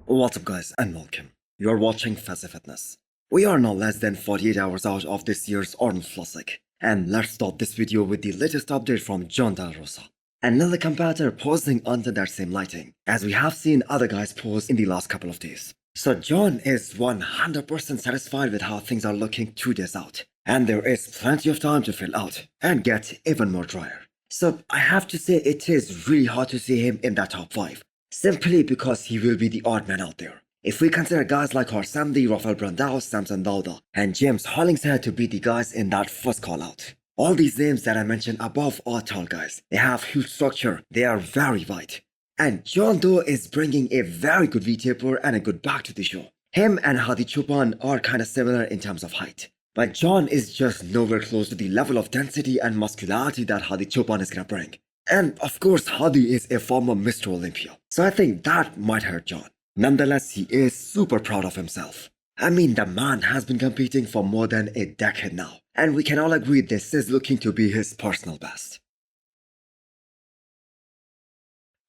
What's up guys and welcome. You are watching Fazi Fitness. We are now less than 48 hours out of this year's Arnold Classic. And let's start this video with the latest update from Jon De La Rosa. Another competitor posing under that same lighting, as we have seen other guys pose in the last couple of days. So Jon is 100% satisfied with how things are looking 2 days out. And there is plenty of time to fill out and get even more drier. So I have to say it is really hard to see him in that top 5. Simply because he will be the odd man out there. If we consider guys like Samdi, Rafael Brandao, Samson Dauda, and James Hollingshead to be the guys in that first call out. All these names that I mentioned above are tall guys. They have huge structure, they are very wide. And Jon though is bringing a very good V-taper and a good back to the show. Him and Hadi Choopan are kinda similar in terms of height. But Jon is just nowhere close to the level of density and muscularity that Hadi Choopan is gonna bring. And of course Hadi is a former Mr. Olympia, so I think that might hurt Jon. Nonetheless, he is super proud of himself. I mean, the man has been competing for more than a decade now, and we can all agree this is looking to be his personal best.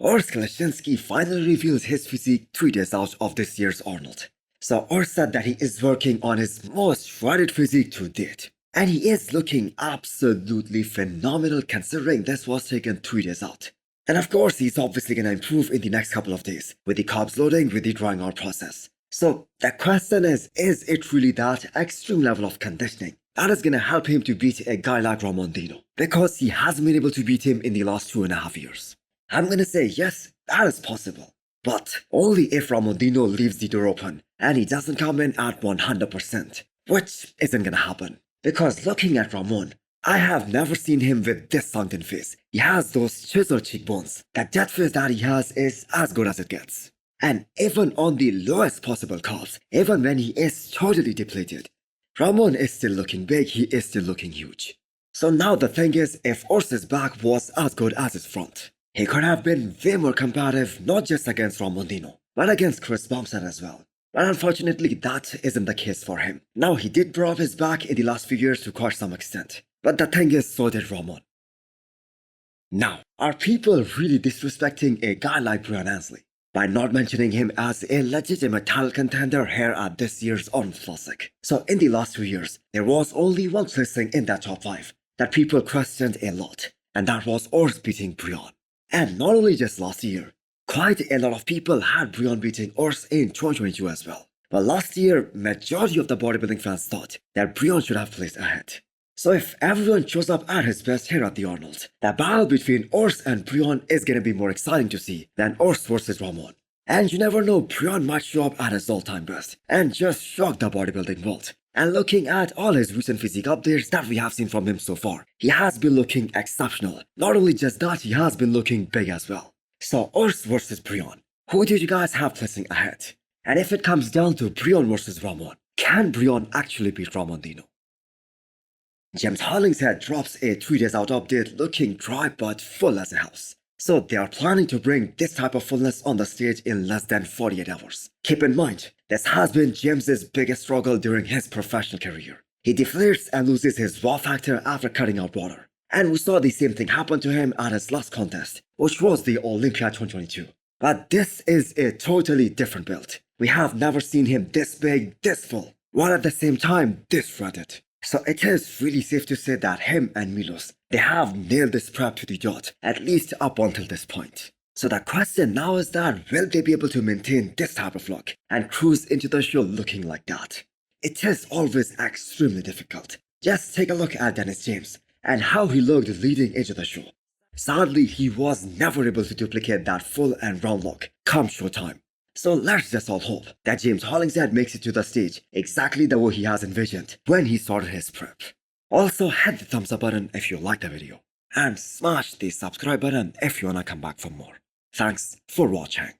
Urs Kalecinski finally reveals his physique 3 days out of this year's Arnold. So Urs said that he is working on his most shredded physique to date. And he is looking absolutely phenomenal considering this was taken 3 days out. And of course, he's obviously gonna improve in the next couple of days with the carbs loading with the drying out process. So the question is it really that extreme level of conditioning that is gonna help him to beat a guy like Ramon Dino? Because he hasn't been able to beat him in the last 2.5 years. I'm gonna say yes, that is possible. But only if Ramon Dino leaves the door open and he doesn't come in at 100%, which isn't gonna happen. Because looking at Ramon, I have never seen him with this sunken face. He has those chiseled cheekbones. That dead face that he has is as good as it gets. And even on the lowest possible carbs, even when he is totally depleted, Ramon is still looking big, he is still looking huge. So now the thing is, if Urs's back was as good as his front, he could have been way more competitive not just against Ramon Dino, but against Chris Bumstead as well. But unfortunately, that isn't the case for him. Now, he did grow up his back in the last few years to quite some extent. But the thing is, so did Ramon. Now, are people really disrespecting a guy like Breon Ansley by not mentioning him as a legitimate title contender here at this year's Arnold Classic? So in the last 2 years, there was only one placing in that top 5 that people questioned a lot, and that was Urs beating Breon. And not only just last year, quite a lot of people had Breon beating Urs in 2022 as well. But last year, majority of the bodybuilding fans thought that Breon should have placed ahead. So if everyone shows up at his best here at the Arnold, the battle between Urs and Breon is gonna be more exciting to see than Urs versus Ramon. And you never know, Breon might show up at his all-time best and just shock the bodybuilding world. And looking at all his recent physique updates that we have seen from him so far, he has been looking exceptional. Not only just that, he has been looking big as well. So Urs versus Breon, who do you guys have placing ahead? And if it comes down to Breon versus Ramon, can Breon actually beat Ramon Dino? James Hollingshead drops a 3 days out update looking dry but full as a house. So they are planning to bring this type of fullness on the stage in less than 48 hours. Keep in mind, this has been James's biggest struggle during his professional career. He deflates and loses his raw factor after cutting out water. And we saw the same thing happen to him at his last contest, which was the Olympia 2022. But this is a totally different build. We have never seen him this big, this full, while at the same time this shredded. So it is really safe to say that him and Milos, they have nailed this prep to the dot, at least up until this point. So the question now is that will they be able to maintain this type of look and cruise into the show looking like that? It is always extremely difficult. Just take a look at Dennis James and how he looked leading into the show. Sadly, he was never able to duplicate that full and round look come showtime. So let's just all hope that James Hollingshead makes it to the stage exactly the way he has envisioned when he started his prep. Also, hit the thumbs up button if you liked the video, and smash the subscribe button if you wanna come back for more. Thanks for watching.